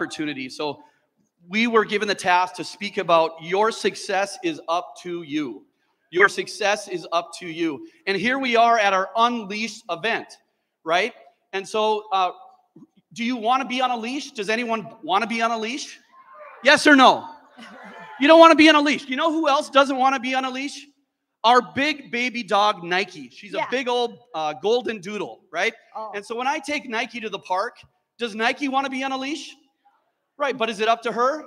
opportunity. So we were given the task to speak about your success is up to you. Your success is up to you. And here we are at our Unleashed event, right? And so do you want to be on a leash? Does anyone want to be on a leash? Yes or no? You don't want to be on a leash. You know who else doesn't want to be on a leash? Our big baby dog, Nike. She's a big old golden doodle, right? Oh. And so when I take Nike to the park, does Nike want to be on a leash? Right, but is it up to her?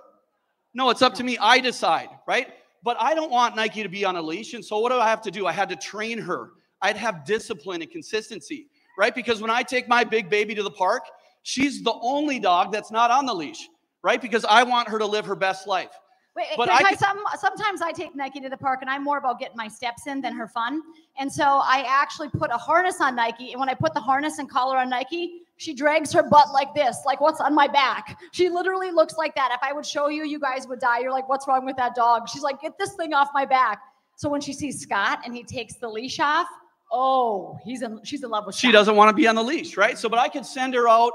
No, it's up to me. I decide, right? But I don't want Nike to be on a leash. And so what do I have to do? I had to train her. I'd have discipline and consistency, right? Because when I take my big baby to the park, she's the only dog that's not on the leash, right? Because I want her to live her best life. Wait, sometimes I take Nike to the park and I'm more about getting my steps in than her fun. And so I actually put a harness on Nike. And when I put the harness and collar on Nike, she drags her butt like this, like what's on my back. She literally looks like that. If I would show you, you guys would die. You're like, what's wrong with that dog? She's like, get this thing off my back. So when she sees Scott and he takes the leash off, oh, she's in love with Scott. She doesn't want to be on the leash, right? So, but I could send her out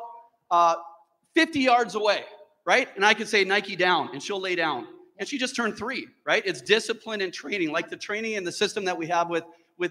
50 yards away, right? And I could say, Nike down, and she'll lay down. And she just turned 3, right? It's discipline and training, like the training and the system that we have with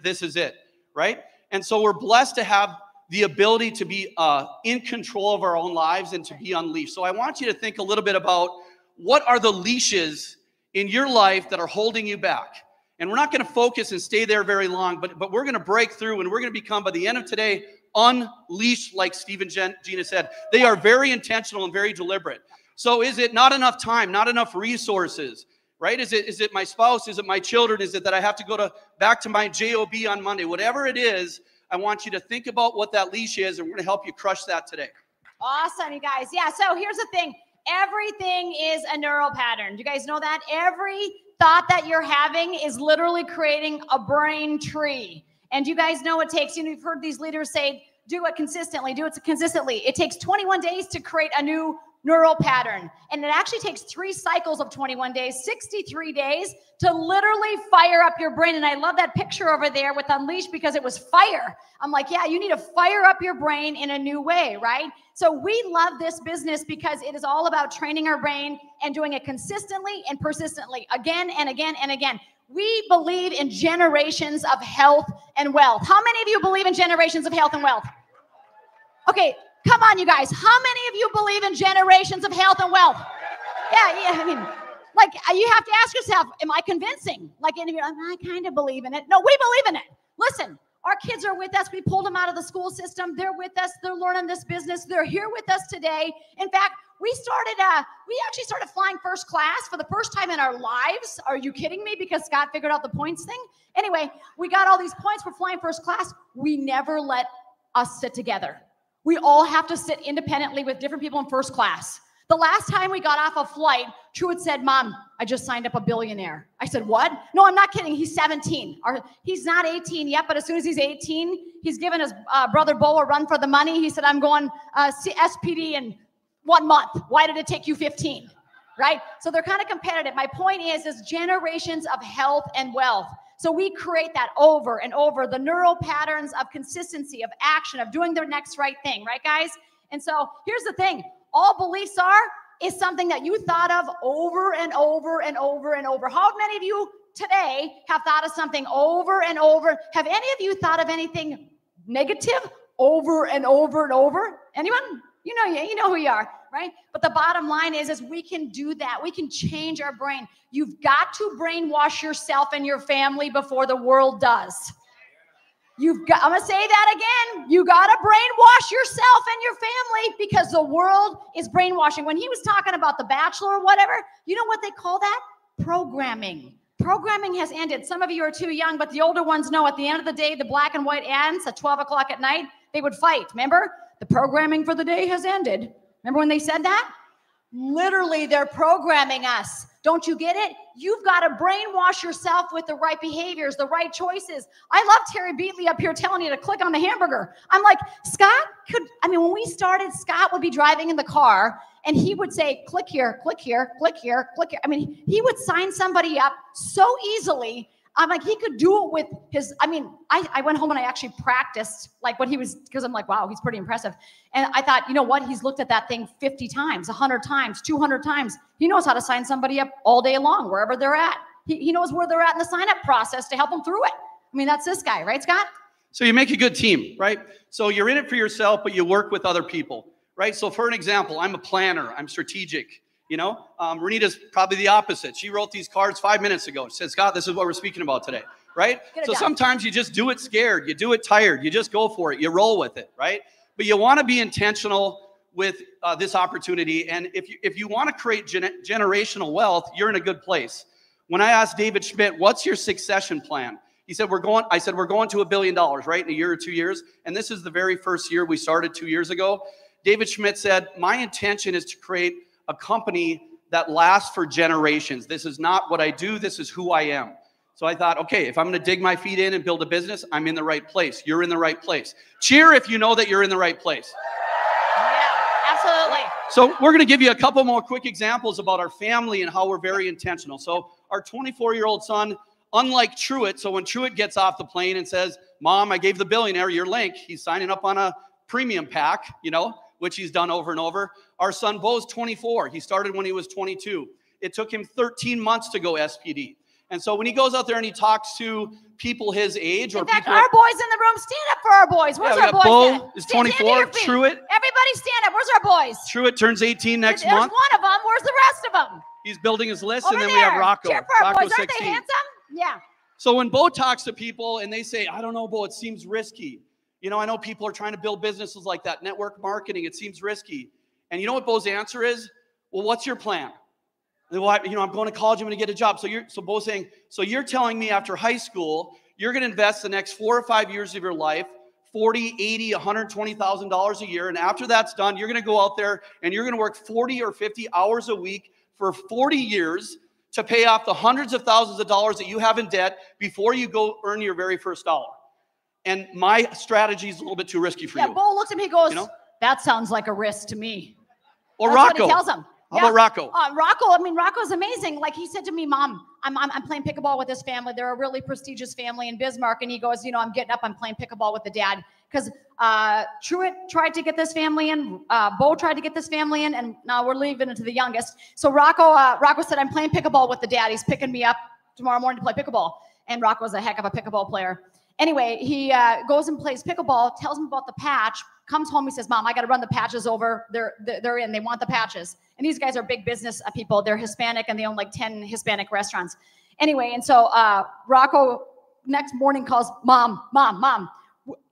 This Is It, right? And so we're blessed to have the ability to be in control of our own lives and to be unleashed. So I want you to think a little bit about what are the leashes in your life that are holding you back. And we're not going to focus and stay there very long, but we're going to break through and we're going to become, by the end of today, unleashed, like Steve and Gina said. They are very intentional and very deliberate. So is it not enough time, not enough resources, right? Is it my spouse? Is it my children? Is it that I have to go back to my job on Monday? Whatever it is, I want you to think about what that leash is, and we're going to help you crush that today. Awesome, you guys. Yeah, so here's the thing. Everything is a neural pattern. Do you guys know that? Every thought that you're having is literally creating a brain tree. And you guys know it takes, you've heard these leaders say, do it consistently, do it consistently. It takes 21 days to create a new neural pattern. And it actually takes 3 cycles of 21 days, 63 days to literally fire up your brain. And I love that picture over there with Unleashed because it was fire. I'm like, yeah, you need to fire up your brain in a new way, right? So we love this business because it is all about training our brain and doing it consistently and persistently, again and again and again. We believe in generations of health and wealth. How many of you believe in generations of health and wealth? Okay. Come on, you guys. How many of you believe in generations of health and wealth? Yeah. I mean, like, you have to ask yourself, am I convincing? Like, I kind of believe in it. No, we believe in it. Listen, our kids are with us. We pulled them out of the school system. They're with us. They're learning this business. They're here with us today. In fact, we actually started flying first class for the first time in our lives. Are you kidding me? Because Scott figured out the points thing. Anyway, we got all these points for flying first class. We never let us sit together. We all have to sit independently with different people in first class. The last time we got off a flight, Truett said, Mom, I just signed up a billionaire. I said, what? No, I'm not kidding. He's 17. He's not 18 yet, but as soon as he's 18, he's given his brother Bo a run for the money. He said, I'm going SPD in 1 month. Why did it take you 15? Right? So they're kind of competitive. My point is generations of health and wealth. So we create that over and over, the neural patterns of consistency, of action, of doing the next right thing, right, guys? And so here's the thing. All beliefs is something that you thought of over and over and over and over. How many of you today have thought of something over and over? Have any of you thought of anything negative over and over and over? Anyone? You know who you are, right? But the bottom line is we can do that. We can change our brain. You've got to brainwash yourself and your family before the world does. I'm going to say that again. You got to brainwash yourself and your family because the world is brainwashing. When he was talking about The Bachelor or whatever, you know what they call that? Programming. Programming has ended. Some of you are too young, but the older ones know at the end of the day, the black and white ends at 12 o'clock at night, they would fight. Remember? The programming for the day has ended. Remember when they said that? Literally, they're programming us. Don't you get it? You've got to brainwash yourself with the right behaviors, the right choices. I love Terry Beatley up here telling you to click on the hamburger. I'm like, when we started, Scott would be driving in the car and he would say, click here, click here, click here, click here. I mean, he would sign somebody up so easily. I'm like, he could do it with his, I mean, I went home and I actually practiced like what he was, because I'm like, wow, he's pretty impressive. And I thought, you know what? He's looked at that thing 50 times, 100 times, 200 times. He knows how to sign somebody up all day long, wherever they're at. He knows where they're at in the sign-up process to help them through it. I mean, that's this guy, right, Scott? So you make a good team, right? So you're in it for yourself, but you work with other people, right? So for an example, I'm a planner. I'm strategic. You know, Renita's probably the opposite. She wrote these cards 5 minutes ago. She said, Scott, this is what we're speaking about today, right? So sometimes you just do it scared. You do it tired. You just go for it. You roll with it, right? But you want to be intentional with this opportunity. And if you want to create generational wealth, you're in a good place. When I asked David Schmidt, what's your succession plan? He said, I said, we're going to $1 billion, right? In a year or 2 years. And this is the very first year we started 2 years ago. David Schmidt said, my intention is to create a company that lasts for generations. This is not what I do. This is who I am. So I thought, okay, if I'm going to dig my feet in and build a business, I'm in the right place. You're in the right place. Cheer if you know that you're in the right place. Yeah, absolutely. So we're going to give you a couple more quick examples about our family and how we're very intentional. So our 24-year-old son, unlike Truett, so when Truett gets off the plane and says, Mom, I gave the billionaire your link, he's signing up on a premium pack, you know, which he's done over and over. Our son Bo's 24. He started when he was 22. It took him 13 months to go SPD. And so when he goes out there and he talks to people his age, or in fact, people, our boys in the room, stand up for our boys. Where's our boys? Bo is 24. Truett. Everybody stand up. Where's our boys? Truett turns 18 next There's month. one of them. Where's the rest of them? He's building his list, Over and then there. we have Rocco. Cheer for our Rocco boys. Aren't 16. they handsome? Yeah. So when Bo talks to people and they say, I don't know, Bo, it seems risky. You know, I know people are trying to build businesses like that, network marketing, it seems risky. And you know what Bo's answer is? Well, what's your plan? Well, you know, I'm going to college, I'm going to get a job. So Bo's saying, so you're telling me after high school, you're going to invest the next 4 or 5 years of your life, $40, $80, $120,000 a year. And after that's done, you're going to go out there and you're going to work 40 or 50 hours a week for 40 years to pay off the hundreds of thousands of dollars that you have in debt before you go earn your very first dollar. And my strategy is a little bit too risky for you. Yeah, Bo looks at me and goes, you know? That sounds like a risk to me. Or That's Rocco. what he tells him. How about Rocco? Rocco, I mean, Rocco's amazing. Like he said to me, Mom, I'm playing pickleball with this family. They're a really prestigious family in Bismarck. And he goes, you know, I'm getting up, I'm playing pickleball with the dad. Because Truett tried to get this family in, Bo tried to get this family in, and now we're leaving it to the youngest. So Rocco said, I'm playing pickleball with the dad. He's picking me up tomorrow morning to play pickleball. And Rocco's a heck of a pickleball player. Anyway, he goes and plays pickleball, tells him about the patch, comes home, he says, Mom, I got to run the patches over. They're in. They want the patches. And these guys are big business people. They're Hispanic, and they own like 10 Hispanic restaurants. Anyway, and so Rocco next morning calls, Mom.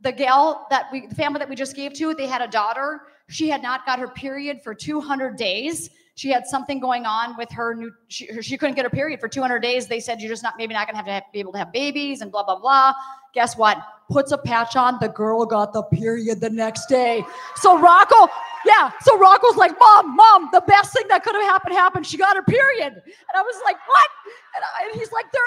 The family that we just gave to, they had a daughter. She had not got her period for 200 days. She had something going on with her. She couldn't get her period for 200 days. They said, you're just maybe not going to be able to have babies and blah, blah, blah. Guess what? Puts a patch on. The girl got the period the next day. So Rocco's like, Mom, the best thing that could have happened. She got her period. And I was like, what? And he's like, they're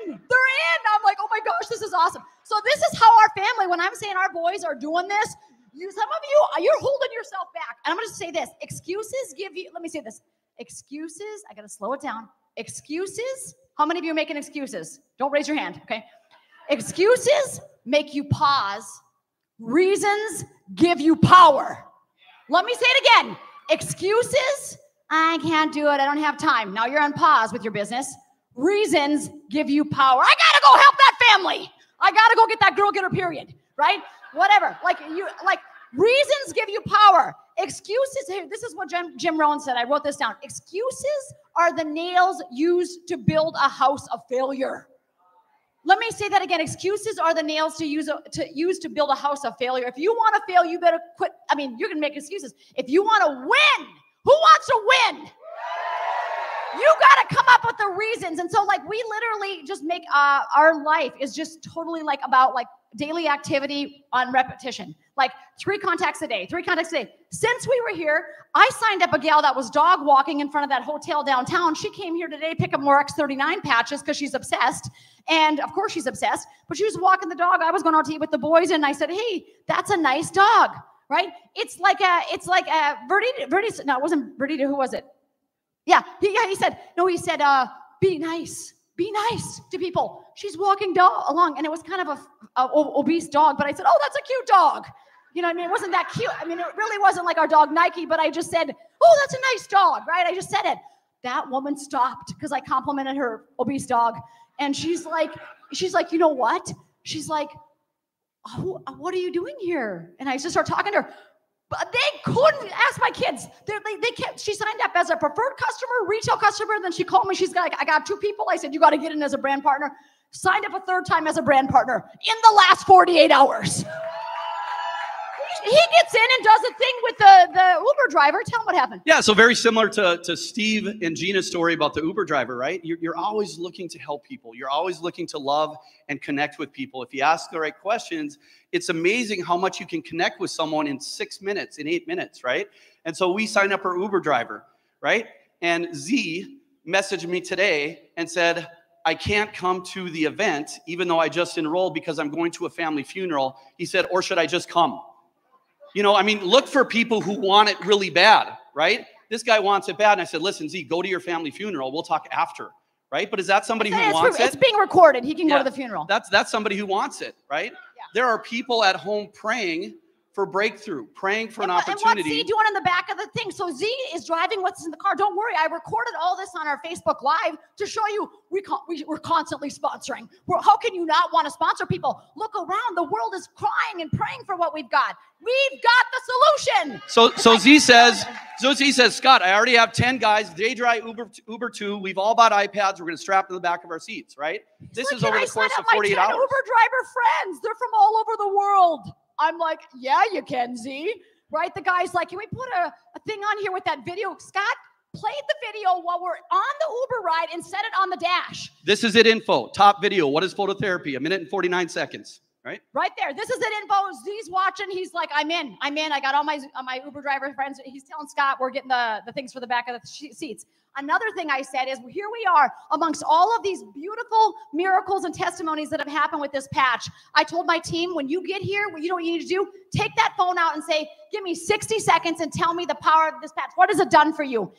in. I'm like, oh my gosh, this is awesome. So this is how our family, when I'm saying our boys are doing this, some of you're holding yourself back. And I'm going to say this. Excuses give you, let me say this. Excuses, I got to slow it down. Excuses, how many of you are making excuses? Don't raise your hand, okay? Excuses make you pause. Reasons give you power. Let me say it again. Excuses, I can't do it. I don't have time. Now you're on pause with your business. Reasons give you power. I got to go help that family. I got to go get that girl get her period, right? Whatever. Reasons give you power. Excuses, hey, this is what Jim Rohn said. I wrote this down. Excuses are the nails used to build a house of failure. Let me say that again. Excuses are the nails to use to build a house of failure. If you want to fail, you better quit. I mean, you can make excuses. If you want to win, who wants to win? You got to come up with the reasons. And so like we literally just make our life is just totally like about like daily activity on repetition, like 3 contacts a day. Since we were here, I signed up a gal that was dog walking in front of that hotel downtown. She came here today to pick up more X39 patches because she's obsessed. And of course she's obsessed, but she was walking the dog. I was going out to eat with the boys and I said, hey, that's a nice dog, right? It's like Verdita. No, it wasn't Verdita. Who was it? Yeah, he said, be nice. be nice to people. She's walking along, and it was kind of a obese dog, but I said, oh, that's a cute dog. You know what I mean? It wasn't that cute. I mean, it really wasn't like our dog Nike, but I just said, oh, that's a nice dog, right? I just said it. That woman stopped because I complimented her obese dog. And she's like, you know what? She's like, oh, what are you doing here? And I just started talking to her. But they couldn't ask my kids. They kept, she signed up as a preferred customer, retail customer. Then she called me. She's like, I got 2 people. I said, you got to get in as a brand partner. Signed up a 3rd time as a brand partner in the last 48 hours. He gets in and does a thing with the Uber driver. Tell him what happened. Yeah, so very similar to Steve and Gina's story about the Uber driver, right? You're always looking to help people. You're always looking to love and connect with people. If you ask the right questions, it's amazing how much you can connect with someone in 6 minutes, in 8 minutes, right? And so we signed up our Uber driver, right? And Z messaged me today and said, I can't come to the event, even though I just enrolled because I'm going to a family funeral. He said, or should I just come? You know, I mean, look for people who want it really bad, right? This guy wants it bad. And I said, listen, Z, go to your family funeral. We'll talk after, right? But is that somebody who wants it? It's being recorded. He can go to the funeral. That's somebody who wants it, right? Yeah. There are people at home praying for breakthrough, praying for an opportunity. And what's Z doing in the back of the thing? So Z is driving what's in the car. Don't worry. I recorded all this on our Facebook Live to show you we're constantly sponsoring. How can you not want to sponsor people? Look around. The world is crying and praying for what we've got. We've got the solution. So Z says, Scott, I already have 10 guys. They drive Uber 2. We've all bought iPads. We're going to strap them to the back of our seats, right? This is over the course of 48 hours. Uber driver friends. They're from all over the world. I'm like, yeah, you can, Z. Right? The guy's like, can we put a thing on here with that video? Scott, play the video while we're on the Uber ride and set it on the dash. This is it info. Top video. What is phototherapy? 1 minute and 49 seconds. Right? Right there. This is it info. Z's watching. He's like, I'm in. I got all my Uber driver friends. He's telling Scott we're getting the things for the back of the seats. Another thing I said is, here we are amongst all of these beautiful miracles and testimonies that have happened with this patch. I told my team, when you get here, you know what you need to do? Take that phone out and say, give me 60 seconds and tell me the power of this patch. What has it done for you?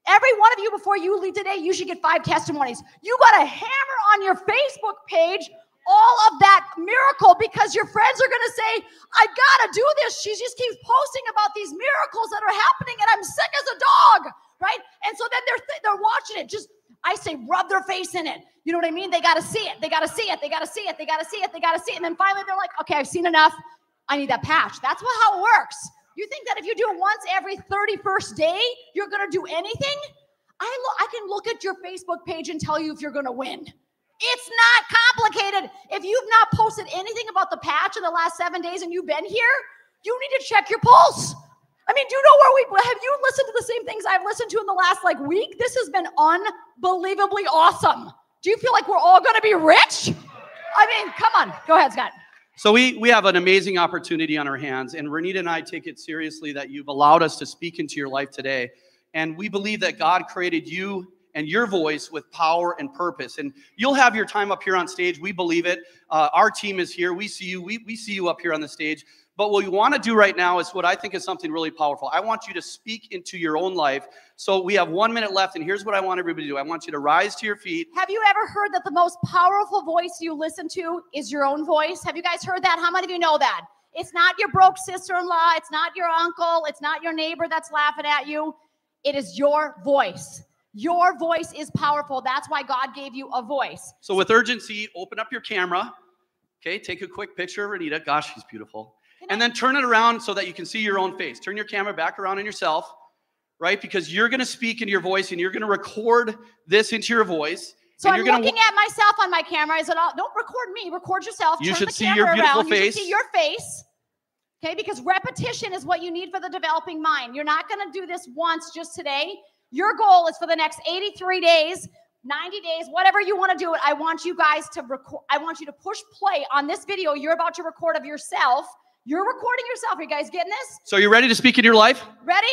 Every one of you, before you leave today, you should get 5 testimonies. You got to hammer on your Facebook page all of that miracle, because your friends are going to say, I got to do this. She just keeps posting about these miracles that are happening, and I'm sick as a dog, right? And so then they're watching it. Just, I say, rub their face in it. You know what I mean? They got to see it. They got to see it. They got to see it. They got to see it. They got to see it. And then finally they're like, okay, I've seen enough. I need that patch. That's how it works. You think that if you do it once every 31st day, you're going to do anything? I can look at your Facebook page and tell you if you're going to win. It's not complicated. If you've not posted anything about the patch in the last 7 days and you've been here, you need to check your pulse. I mean, do you know have you listened to the same things I've listened to in the last week? This has been unbelievably awesome. Do you feel like we're all going to be rich? I mean, come on. Go ahead, Scott. So we have an amazing opportunity on our hands, and Renita and I take it seriously that you've allowed us to speak into your life today. And we believe that God created you and your voice with power and purpose. And you'll have your time up here on stage. We believe it. Our team is here. We see you. We see you up here on the stage. But what we want to do right now is what I think is something really powerful. I want you to speak into your own life. So we have 1 minute left, and here's what I want everybody to do. I want you to rise to your feet. Have you ever heard that the most powerful voice you listen to is your own voice? Have you guys heard that? How many of you know that? It's not your broke sister-in-law. It's not your uncle. It's not your neighbor that's laughing at you. It is your voice. Your voice is powerful. That's why God gave you a voice. So with urgency, open up your camera. Okay, take a quick picture of Renita. Gosh, she's beautiful. And then turn it around so that you can see your own face. Turn your camera back around on yourself, right? Because you're going to speak into your voice, and you're going to record this into your voice. So I'm looking at myself on my camera. Is it all? Don't record me. Record yourself. You should see your beautiful face. You should see your face. Okay, because repetition is what you need for the developing mind. You're not going to do this once just today. Your goal is for the next 83 days, 90 days, whatever you want to do it. I want you guys to record. I want you to push play on this video you're about to record of yourself. You're recording yourself. Are you guys getting this? So you ready to speak in your life? Ready?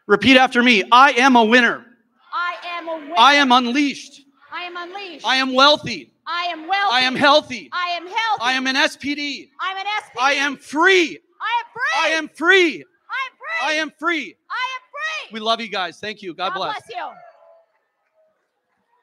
Repeat after me. I am a winner. I am a winner. I am unleashed. I am unleashed. I am wealthy. I am wealthy. I am healthy. I am healthy. I am an SPD. I'm an SPD. I am free. I am free. I am free. I am free. I am free. I am free. We love you guys. Thank you. God bless. God bless you.